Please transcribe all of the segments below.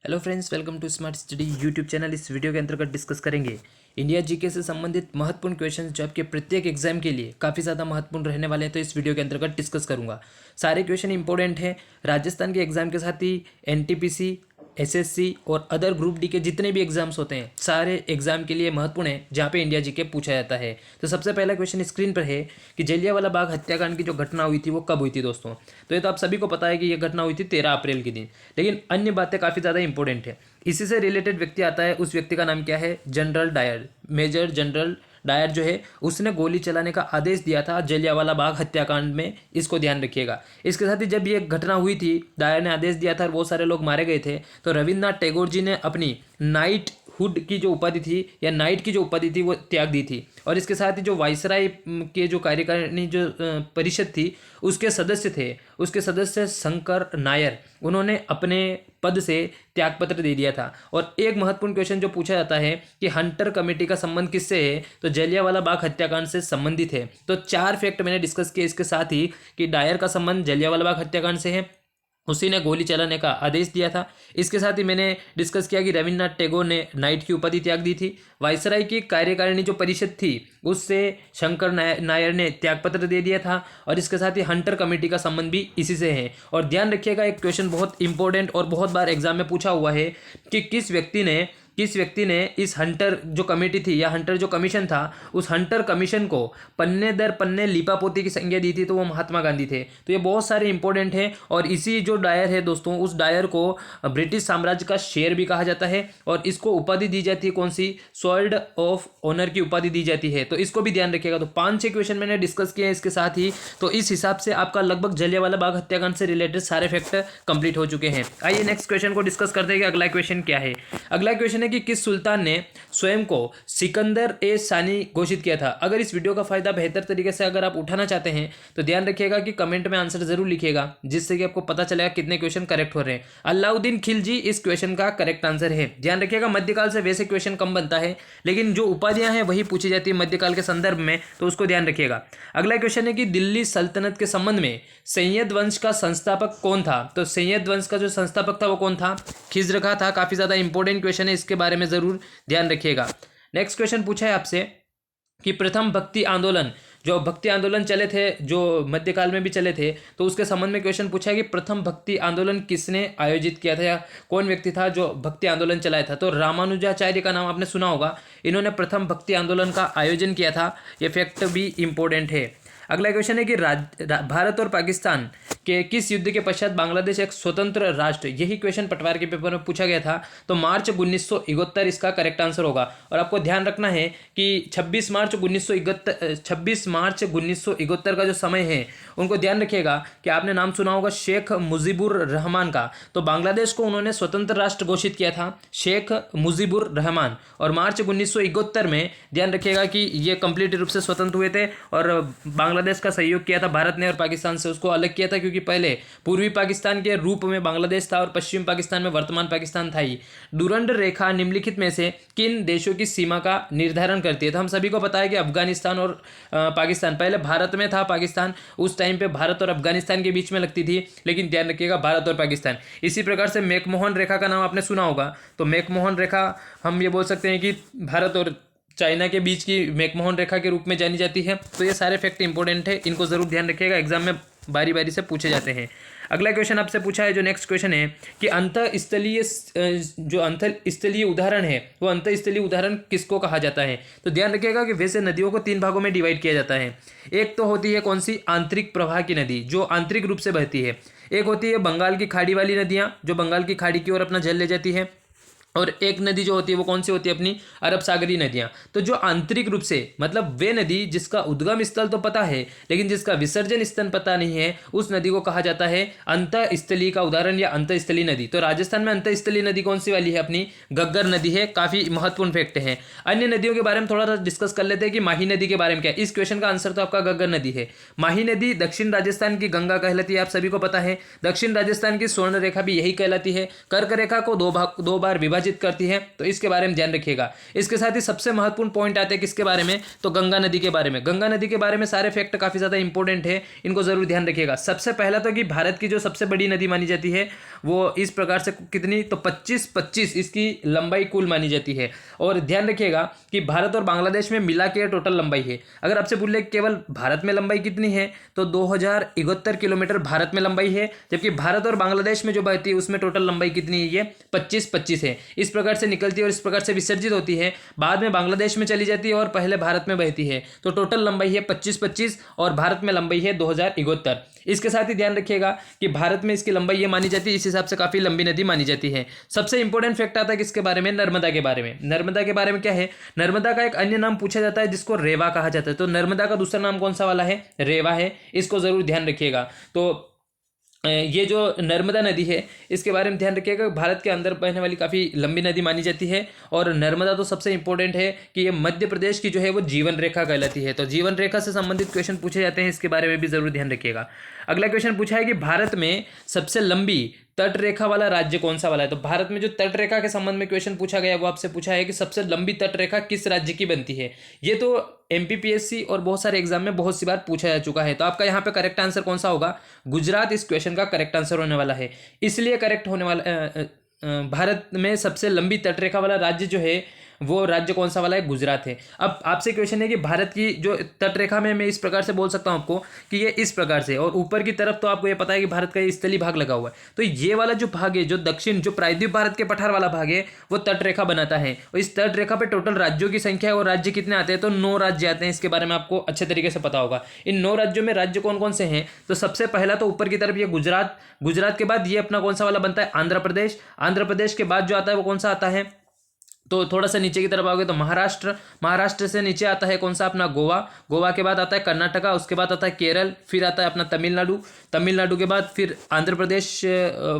Hello friends, welcome to smart study YouTube channel. इस video के अंतर्गत डिस्कस करेंगे इंडिया जीके से संबंधित महत्वपूर्ण क्वेश्चन जो आपके प्रत्येक एग्जाम के लिए काफ़ी ज़्यादा महत्वपूर्ण रहने वाले हैं। तो इस वीडियो के अंतर्गत डिस्कस करूंगा। सारे क्वेश्चन इंपॉर्टेंट हैं। राजस्थान के एग्जाम के साथ ही एनटीपीसी, एसएससी और अदर ग्रुप डी के जितने भी एग्जाम्स होते हैं सारे एग्जाम के लिए महत्वपूर्ण है, जहाँ पे इंडिया जीके पूछा जाता है। तो सबसे पहला क्वेश्चन स्क्रीन पर है कि जलियांवाला बाग हत्याकांड की जो घटना हुई थी वो कब हुई थी दोस्तों। तो ये तो आप सभी को पता है कि ये घटना हुई थी 13 अप्रैल के दिन, लेकिन अन्य बातें काफ़ी ज़्यादा इंपॉर्टेंट है। इसी से रिलेटेड व्यक्ति आता है, उस व्यक्ति का नाम क्या है? General Dyer. Major general Dyer जो है उसने गोली चलाने का आदेश दिया था जलियांवाला बाग हत्याकांड में, इसको ध्यान रखिएगा। इसके साथ ही जब ये घटना हुई थी, डायर ने आदेश दिया था और बहुत सारे लोग मारे गए थे, तो रविन्द्रनाथ टैगोर जी ने अपनी नाइट हुड की जो उपाधि थी या नाइट की जो उपाधि थी वो त्याग दी थी। और इसके साथ ही जो वायसराय के जो कार्यकारिणी जो परिषद थी उसके सदस्य थे, उसके सदस्य शंकर नायर, उन्होंने अपने पद से त्यागपत्र दे दिया था। और एक महत्वपूर्ण क्वेश्चन जो पूछा जाता है कि हंटर कमेटी का संबंध किससे है, तो जलियांवाला बाग हत्याकांड से संबंधित है। तो 4 फैक्ट मैंने डिस्कस किए इसके साथ ही कि डायर का संबंध जलियांवाला बाग हत्याकांड से है, उसी ने गोली चलाने का आदेश दिया था। इसके साथ ही मैंने डिस्कस किया कि रविन्द्रनाथ टैगोर ने नाइट की उपाधि त्याग दी थी। वायसराय की कार्यकारिणी जो परिषद थी उससे शंकर नायर ने त्यागपत्र दे दिया था। और इसके साथ ही हंटर कमेटी का संबंध भी इसी से है। और ध्यान रखिएगा, एक क्वेश्चन बहुत इंपॉर्टेंट और बहुत बार एग्जाम में पूछा हुआ है कि किस व्यक्ति ने इस हंटर जो कमेटी थी या हंटर जो कमीशन था, उस हंटर कमीशन को पन्ने दर पन्ने लीपापोती की संज्ञा दी थी, तो वो महात्मा गांधी थे। तो ये बहुत सारे इंपॉर्टेंट हैं। और इसी जो डायर है दोस्तों, उस डायर को ब्रिटिश साम्राज्य का शेर भी कहा जाता है और इसको उपाधि दी जाती है, कौन सी? स्वॉर्ड ऑफ ऑनर की उपाधि दी जाती है। तो इसको भी ध्यान रखिएगा। तो 5-6 क्वेश्चन मैंने डिस्कस किए हैं इसके साथ ही। तो इस हिसाब से आपका लगभग जलियांवाला बाग हत्याकांड से रिलेटेड सारे फैक्ट कंप्लीट हो चुके हैं। आइए नेक्स्ट क्वेश्चन को डिस्कस करते हैं कि अगला क्वेश्चन क्या है। अगला क्वेश्चन है कि किस सुल्तान ने स्वयं को सिकंदर ए सानी घोषित किया था। अगर इस वीडियो का फायदा बेहतर तरीके से अगर आप उठाना चाहते हैं तो ध्यान रखिएगा कि कमेंट में आंसर जरूर लिखिएगा, जिससे कि आपको पता चलेगा कितने क्वेश्चन करेक्ट हो रहे हैं। अलाउद्दीन खिलजी इस क्वेश्चन का करेक्ट आंसर है। ध्यान रखिएगा, मध्यकाल से वैसे क्वेश्चन कम बनता है, लेकिन जो उपाधियां हैं वही पूछी जाती है मध्यकाल के संदर्भ में, तो उसको ध्यान रखिएगा। अगला क्वेश्चन है कि दिल्ली सल्तनत के संबंध में सैयद वंश का संस्थापक कौन था। तो सैयद वंश का जो संस्थापक था वो कौन था? खिज्र खा था। काफी ज्यादा इंपॉर्टेंट क्वेश्चन है, इसके बारे में जरूर ध्यान रखिएगा। नेक्स्ट क्वेश्चन पूछा है आपसे कि प्रथम भक्ति आंदोलन, जो भक्ति आंदोलन चले थे, जो मध्यकाल में भी चले थे, तो उसके संबंध में क्वेश्चन पूछा है कि प्रथम भक्ति आंदोलन किसने आयोजित किया था या कौन व्यक्ति था जो भक्ति आंदोलन चलाया था। तो रामानुजाचार्य का नाम आपने सुना होगा, इन्होंने प्रथम भक्ति आंदोलन का आयोजन किया था। ये फैक्ट भी इंपॉर्टेंट है। अगला क्वेश्चन है कि भारत और पाकिस्तान के किस युद्ध के पश्चात बांग्लादेश एक स्वतंत्र राष्ट्र, यही क्वेश्चन पटवार के पेपर में पूछा गया था। तो मार्च 1971 इसका करेक्ट आंसर होगा। और आपको ध्यान रखना है कि 26 मार्च 1971 का जो समय है, उनको ध्यान रखिएगा कि आपने नाम सुना होगा शेख मुजीबुर रहमान का। तो बांग्लादेश को उन्होंने स्वतंत्र राष्ट्र घोषित किया था, शेख मुजीबुर रहमान। और मार्च 1971 में ध्यान रखिएगा कि ये कंप्लीट रूप से स्वतंत्र हुए थे और बांग्लादेश का सहयोग किया था भारत ने और पाकिस्तान से उसको अलग किया था, क्योंकि पहले पूर्वी पाकिस्तान के रूप में बांग्लादेश था और पश्चिम पाकिस्तान में वर्तमान पाकिस्तान था ही। डुरंड रेखा निम्नलिखित में से किन देशों की सीमा का निर्धारण करती है। तो हम सभी को पता है कि अफगानिस्तान और पाकिस्तान, पहले भारत में था पाकिस्तान, उस टाइम पे भारत और अफगानिस्तान के बीच में लगती थी, लेकिन ध्यान रखिएगा भारत और पाकिस्तान। इसी प्रकार से मैकमोहन रेखा का नाम आपने सुना होगा। तो मैकमोहन रेखा हम ये बोल सकते हैं कि भारत और चाइना के बीच की मैकमोहन रेखा के रूप में जानी जाती है। तो ये सारे फैक्ट इंपॉर्टेंट है, इनको जरूर ध्यान रखिएगा, एग्जाम में बारी बारी से पूछे जाते हैं। अगला क्वेश्चन आपसे पूछा है, जो नेक्स्ट क्वेश्चन है कि अंतःस्थलीय उदाहरण है, वो अंतःस्थलीय उदाहरण किसको कहा जाता है। तो ध्यान रखिएगा कि वैसे नदियों को 3 भागों में डिवाइड किया जाता है। एक तो होती है कौन सी? आंतरिक प्रवाह की नदी, जो आंतरिक रूप से बहती है। एक होती है बंगाल की खाड़ी वाली नदियाँ, जो बंगाल की खाड़ी की ओर अपना जल ले जाती है। और एक नदी जो होती है वो कौन सी होती है? अपनी अरब सागरी नदियाँ। तो जो आंतरिक रूप से, मतलब वे नदी जिसका उद्गम स्थल तो पता है लेकिन जिसका विसर्जन स्थल पता नहीं है, उस नदी को कहा जाता है अंतःस्थलीय का उदाहरण या अंतःस्थलीय नदी। तो राजस्थान में अंतःस्थलीय नदी कौन सी वाली है? अपनी घग्गर नदी है। काफी महत्वपूर्ण फैक्ट है। अन्य नदियों के बारे में थोड़ा सा डिस्कस कर लेते हैं कि माही नदी के बारे में क्या है। इस क्वेश्चन का आंसर तो आपका घग्गर नदी है। माही नदी दक्षिण राजस्थान की गंगा कहलाती है, आप सभी को पता है। दक्षिण राजस्थान की स्वर्ण रेखा भी यही कहलाती है। कर्क रेखा को दो बार विभाजित करती है, तो इसके बारे में ध्यान रखिएगा। इसके साथ ही सबसे महत्वपूर्ण पॉइंट आते हैं किसके बारे में? तो गंगा नदी के बारे में। गंगा नदी के बारे में सारे फैक्ट काफी ज्यादा इंपॉर्टेंट है, इनको जरूर ध्यान रखिएगा। सबसे पहला तो कि भारत की जो सबसे बड़ी नदी मानी जाती है वो इस प्रकार से कितनी, तो 25 इसकी लंबाई कुल मानी जाती है। और ध्यान रखिएगा कि भारत और बांग्लादेश में मिला के टोटल लंबाई है। अगर आपसे पूछ ले केवल भारत में लंबाई कितनी है, तो 2071 किलोमीटर भारत में लंबाई है, जबकि भारत और बांग्लादेश में जो बहती है उसमें टोटल लंबाई कितनी है, ये 25 है। इस प्रकार से निकलती है और इस प्रकार से विसर्जित होती है, बाद में बांग्लादेश में चली जाती है और पहले भारत में बहती है। तो टोटल लंबाई है 25 और भारत में लंबाई है 2071। इसके साथ ही ध्यान रखिएगा कि भारत में इसकी लंबाई ये मानी जाती है, इस हिसाब से काफी लंबी नदी मानी जाती है। सबसे इंपॉर्टेंट फैक्ट आता है किसके बारे में, नर्मदा के बारे में। नर्मदा के बारे में क्या है, नर्मदा का एक अन्य नाम पूछा जाता है जिसको रेवा कहा जाता है। तो नर्मदा का दूसरा नाम कौन सा वाला है, रेवा है, इसको जरूर ध्यान रखिएगा। तो ये जो नर्मदा नदी है इसके बारे में ध्यान रखिएगा, भारत के अंदर बहने वाली काफ़ी लंबी नदी मानी जाती है। और नर्मदा तो सबसे इंपॉर्टेंट है कि ये मध्य प्रदेश की जो है वो जीवन रेखा कहलाती है। तो जीवन रेखा से संबंधित क्वेश्चन पूछे जाते हैं, इसके बारे में भी जरूर ध्यान रखिएगा। अगला क्वेश्चन पूछा है कि भारत में सबसे लंबी तट रेखा वाला राज्य कौन सा वाला है। तो भारत में जो तट रेखा के संबंध में क्वेश्चन पूछा गया वो आपसे पूछा है कि सबसे लंबी तट रेखा किस राज्य की बनती है। ये तो एमपीपीएससी और बहुत सारे एग्जाम में बहुत सी बार पूछा जा चुका है। तो आपका यहाँ पे करेक्ट आंसर कौन सा होगा, गुजरात इस क्वेश्चन का करेक्ट आंसर होने वाला है। इसलिए करेक्ट होने वाला भारत में सबसे लंबी तटरेखा वाला राज्य जो है वो राज्य कौन सा वाला है, गुजरात है। अब आपसे क्वेश्चन है कि भारत की जो तटरेखा में मैं इस प्रकार से बोल सकता हूं आपको कि ये इस प्रकार से, और ऊपर की तरफ तो आपको ये पता है कि भारत का ये स्थलीय भाग लगा हुआ है। तो ये वाला जो भाग है, जो दक्षिण जो प्रायद्वीप भारत के पठार वाला भाग है, वो तटरेखा बनाता है। और इस तटरेखा पे टोटल राज्यों की संख्या है, और राज्य कितने आते हैं, तो 9 राज्य आते हैं। इसके बारे में आपको अच्छे तरीके से पता होगा। इन 9 राज्यों में राज्य कौन कौन से हैं, तो सबसे पहला तो ऊपर की तरफ ये गुजरात, गुजरात के बाद ये अपना कौन सा वाला बनता है, आंध्र प्रदेश, आंध्र प्रदेश के बाद जो आता है वो कौन सा आता है, तो थोड़ा सा नीचे की तरफ आओगे तो महाराष्ट्र, महाराष्ट्र से नीचे आता है कौन सा अपना गोवा, गोवा के बाद आता है कर्नाटका, उसके बाद आता है केरल, फिर आता है अपना तमिलनाडु, तमिलनाडु के बाद फिर आंध्र प्रदेश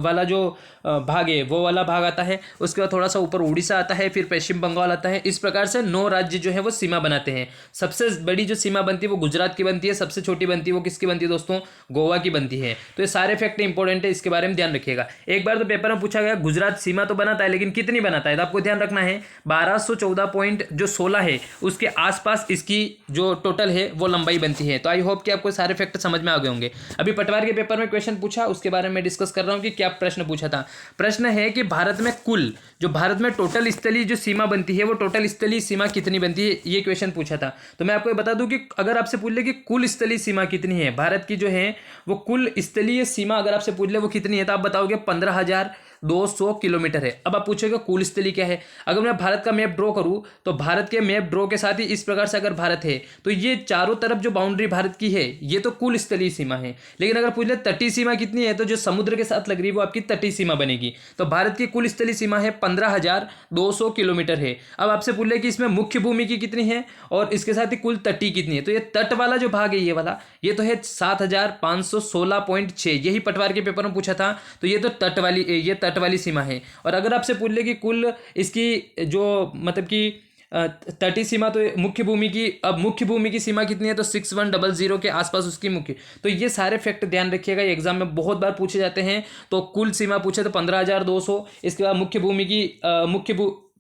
वाला जो भाग है वो वाला भाग आता है, उसके बाद थोड़ा सा ऊपर उड़ीसा आता है, फिर पश्चिम बंगाल आता है। इस प्रकार से 9 राज्य जो है वो सीमा बनाते हैं। सबसे बड़ी जो सीमा बनती है वो गुजरात की बनती है, सबसे छोटी बनती है वो किसकी बनती है दोस्तों, गोवा की बनती है। तो ये सारे फैक्ट इंपॉर्टेंट है, इसके बारे में ध्यान रखिएगा। एक बार तो पेपर में पूछा गया गुजरात सीमा तो बनाता है लेकिन कितनी बनाता है, तो आपको ध्यान रखना है 1214.16 है उसके आसपास इसकी जो टोटल है वो लंबाई बनती है। तो आई होप कि आपको सारे फैक्ट समझ में आ गए होंगे। अभी पटवार के पेपर में क्वेश्चन पूछा, उसके बारे में डिस्कस कर रहा हूं कि क्या प्रश्न पूछा था। प्रश्न है कि भारत में कुल जो भारत में टोटल स्थलीय जो सीमा बनती है वो टोटल स्थलीय सीमा कितनी बनती है, ये क्वेश्चन पूछा था। तो मैं आपको ये बता दूं कि अगर आपसे पूछ ले कि कुल स्थलीय सीमा कितनी है भारत की, जो है वो कुल स्थलीय सीमा अगर आपसे पूछ ले वो कितनी है, तो आप बताओगे 15,200 किलोमीटर है। अब आप पूछोगे कुल स्थलीय क्या है। अगर मैं भारत का मैप ड्रॉ करूं तो भारत के मैप ड्रॉ के साथ ही इस प्रकार से अगर भारत है तो ये चारों तरफ जो बाउंड्री भारत की है ये तो कुल स्थलीय सीमा है। लेकिन अगर पूछ ले तटीय सीमा कितनी है, तो जो समुद्र के साथ लग रही है वो आपकी तटीय सीमा बनेगी। तो भारत की कुल स्थलीय सीमा है 15,200 किलोमीटर है। अब आपसे पूछ ले कि इसमें मुख्य भूमि की कितनी है और इसके साथ ही कुल तटीय कितनी है, तो ये तट वाला जो भाग है ये वाला ये तो है 7,516.6, यही पटवार के पेपर में पूछा था। तो ये तो तट वाली सीमा है। और अगर आपसे पूछ ले कि कुल इसकी जो मतलब कि तटीय सीमा तो मुख्य भूमि की, अब मुख्य भूमि की सीमा कितनी है, तो 6100 के आसपास उसकी मुख्य। तो ये सारे फैक्ट ध्यान रखिएगा, ये एग्जाम में बहुत बार पूछे जाते हैं। तो कुल सीमा पूछे तो 15,200, इसके बाद मुख्य भूमि की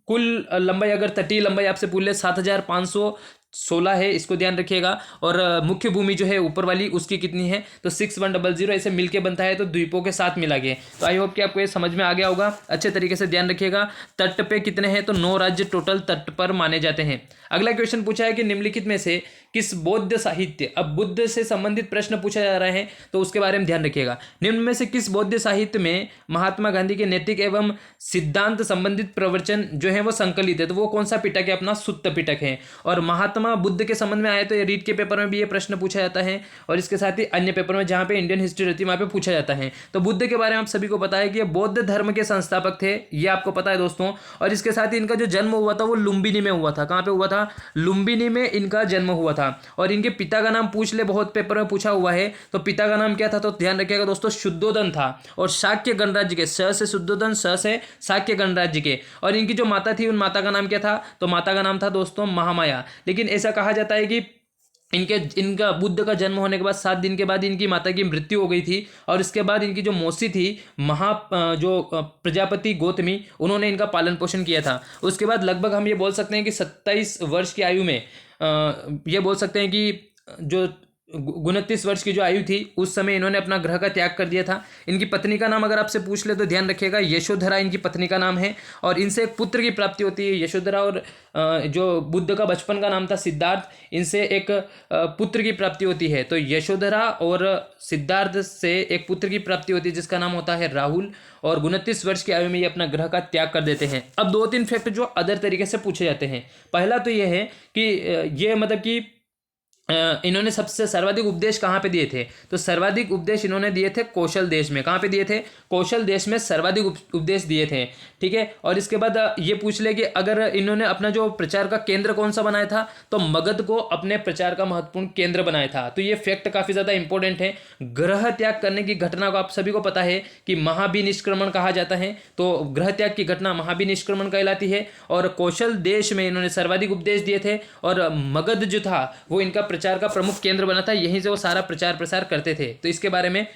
कुल लंबाई अगर तटीय लंबाई आपसे पूछ ले 7,516 है, इसको ध्यान रखिएगा। और मुख्य भूमि जो है ऊपर वाली उसकी कितनी है, तो 6100, ऐसे मिलके बनता है तो द्वीपों के साथ मिला गया। तो आई होप कि आपको ये समझ में आ गया होगा। अच्छे तरीके से ध्यान रखिएगा। तट पे कितने हैं, तो 9 राज्य टोटल तट पर माने जाते हैं। अगला क्वेश्चन पूछा है कि निम्नलिखित में से किस बौद्ध साहित्य, अब बुद्ध से संबंधित प्रश्न पूछा जा रहा है तो उसके बारे में ध्यान रखिएगा। निम्न में से किस बौद्ध साहित्य में महात्मा गांधी के नैतिक एवं सिद्धांत संबंधित प्रवचन जो है वो संकलित है, तो वो कौन सा पिटक है, अपना सुत्त पिटक है। और महात्मा बुद्ध के संबंध में आए तो ये रीट के पेपर में भी ये प्रश्न पूछा जाता है, और इसके साथ ही अन्य पेपर में जहाँ पे इंडियन हिस्ट्री रहती है वहाँ पे पूछा जाता है। तो बुद्ध के बारे में आप सभी को पता है कि ये बौद्ध धर्म के संस्थापक थे, ये आपको पता है दोस्तों। और इसके साथ ही इनका जो जन्म हुआ था वो लुम्बिनी में हुआ था। कहाँ पे हुआ था, लुम्बिनी में इनका जन्म हुआ था। और इनके पिता का नाम पूछ ले, बहुत पेपर में पूछा हुआ है, तो पिता का नाम क्या था, तो ध्यान रखिएगा दोस्तों, शुद्धोदन था। और शाक्य गणराज्य के, स से शुद्धोदन, स से शाक्य गणराज्य के। और इनकी जो माता थी उन माता का नाम क्या था, तो माता का नाम था दोस्तों महामाया। लेकिन ऐसा कहा जाता है कि इनका बुद्ध का जन्म होने के बाद 7 दिन के बाद इनकी माता की मृत्यु हो गई थी। और इसके बाद इनकी जो मौसी थी प्रजापति गौतमी, उन्होंने इनका पालन पोषण किया था। उसके बाद लगभग हम ये बोल सकते हैं कि 27 वर्ष की आयु में ये बोल सकते हैं कि जो 29 वर्ष की जो आयु थी उस समय इन्होंने अपना ग्रह का त्याग कर दिया था। इनकी पत्नी का नाम अगर आपसे पूछ ले तो ध्यान रखिएगा, यशोधरा इनकी पत्नी का नाम है, और इनसे एक पुत्र की प्राप्ति होती है। यशोधरा और जो बुद्ध का बचपन का नाम था सिद्धार्थ, इनसे एक पुत्र की प्राप्ति होती है। तो यशोधरा और सिद्धार्थ से एक पुत्र की प्राप्ति होती है जिसका नाम होता है राहुल, और 29 वर्ष की आयु में ये अपना ग्रह का त्याग कर देते हैं। अब 2-3 फैक्ट जो अदर तरीके से पूछे जाते हैं। पहला तो ये है कि ये मतलब कि इन्होंने सबसे सर्वाधिक उपदेश कहाँ पे दिए थे, तो सर्वाधिक उपदेश इन्होंने दिए थे कौशल देश में। कहाँ पे दिए थे? कौशल देश में सर्वाधिक उपदेश दिए थे। ठीक है, और इसके बाद ये पूछ ले कि अगर इन्होंने अपना जो प्रचार का केंद्र कौन सा बनाया था, तो मगध को अपने प्रचार का महत्वपूर्ण केंद्र बनाया था। तो ये फैक्ट काफ़ी ज़्यादा इंपॉर्टेंट है। ग्रह त्याग करने की घटना को आप सभी को पता है कि महाभिनिष्क्रमण कहा जाता है, तो ग्रह त्याग की घटना महाभिनिष्क्रमण कहलाती है। और कौशल देश में इन्होंने सर्वाधिक उपदेश दिए थे, और मगध जो था वो इनका प्रचार का प्रमुख केंद्र बना था, यहीं से वो सारा प्रचार प्रसार करते थे। तो इसके बारे में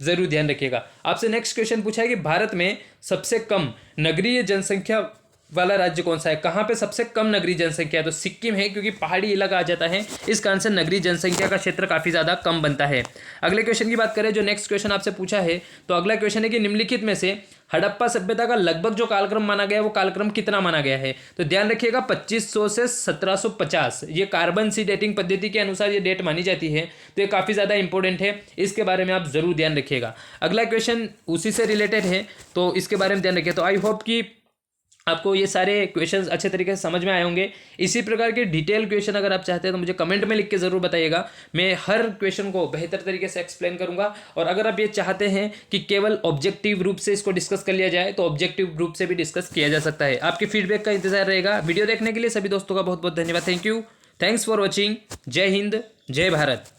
जरूर ध्यान रखिएगा। आपसे नेक्स्ट क्वेश्चन पूछा है कि भारत में सबसे कम नगरीय जनसंख्या वाला राज्य कौन सा है? कहाँ पे सबसे कम नगरीय जनसंख्या है? तो सिक्किम है, क्योंकि पहाड़ी इलाका आ जाता है, इस कारण से नगरीय जनसंख्या का क्षेत्र काफ़ी ज़्यादा कम बनता है। अगले क्वेश्चन की बात करें, जो नेक्स्ट क्वेश्चन आपसे पूछा है, तो अगला क्वेश्चन है कि निम्नलिखित में से हड़प्पा सभ्यता का लगभग जो कालक्रम माना गया है वो कालक्रम कितना माना गया है? तो ध्यान रखिएगा 2500 से 1750, ये कार्बन सी डेटिंग पद्धति के अनुसार ये डेट मानी जाती है। तो ये काफ़ी ज़्यादा इंपॉर्टेंट है, इसके बारे में आप जरूर ध्यान रखिएगा। अगला क्वेश्चन उसी से रिलेटेड है, तो इसके बारे में ध्यान रखिए। तो आई होप कि आपको ये सारे क्वेश्चंस अच्छे तरीके से समझ में आए होंगे। इसी प्रकार के डिटेल क्वेश्चन अगर आप चाहते हैं तो मुझे कमेंट में लिख के ज़रूर बताइएगा, मैं हर क्वेश्चन को बेहतर तरीके से एक्सप्लेन करूंगा। और अगर आप ये चाहते हैं कि केवल ऑब्जेक्टिव रूप से इसको डिस्कस कर लिया जाए तो ऑब्जेक्टिव रूप से भी डिस्कस किया जा सकता है। आपके फीडबैक का इंतजार रहेगा। वीडियो देखने के लिए सभी दोस्तों का बहुत बहुत धन्यवाद। Thank you, thanks for watching. जय हिंद, जय भारत।